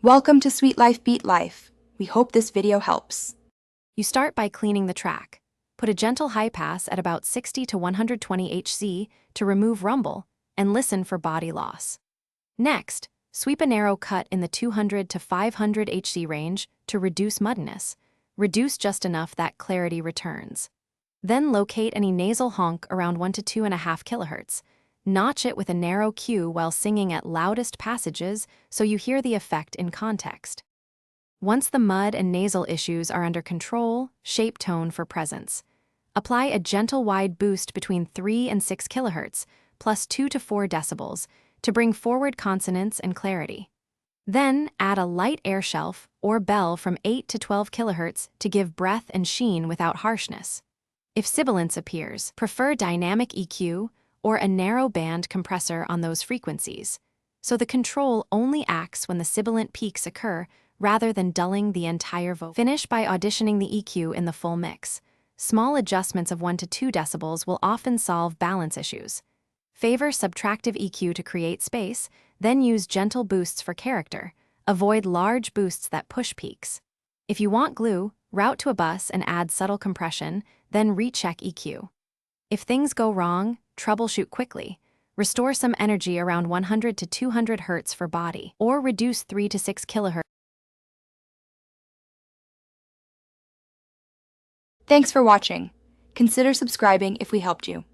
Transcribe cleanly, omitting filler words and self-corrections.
Welcome to Sweet Life Beat Life. We hope this video helps. You start by cleaning the track. Put a gentle high pass at about 60 to 120 Hz to remove rumble and listen for body loss. Next, sweep a narrow cut in the 200 to 500 Hz range to reduce muddiness. Reduce just enough that clarity returns. Then locate any nasal honk around 1 to 2.5 kHz. Notch it with a narrow cue while singing at loudest passages so you hear the effect in context. Once the mud and nasal issues are under control, shape tone for presence. Apply a gentle wide boost between 3 and 6 kHz, plus 2 to 4 decibels, to bring forward consonants and clarity. Then add a light air shelf or bell from 8 to 12 kHz to give breath and sheen without harshness. If sibilance appears, prefer dynamic EQ or a narrow band compressor on those frequencies, so the control only acts when the sibilant peaks occur rather than dulling the entire vocal. Finish by auditioning the EQ in the full mix. Small adjustments of 1 to 2 decibels will often solve balance issues. Favor subtractive EQ to create space, then use gentle boosts for character. Avoid large boosts that push peaks. If you want glue, route to a bus and add subtle compression, then recheck EQ. If things go wrong, troubleshoot quickly. Restore some energy around 100 to 200 Hz for body, or reduce 3 to 6 kHz. Thanks for watching. Consider subscribing if we helped you.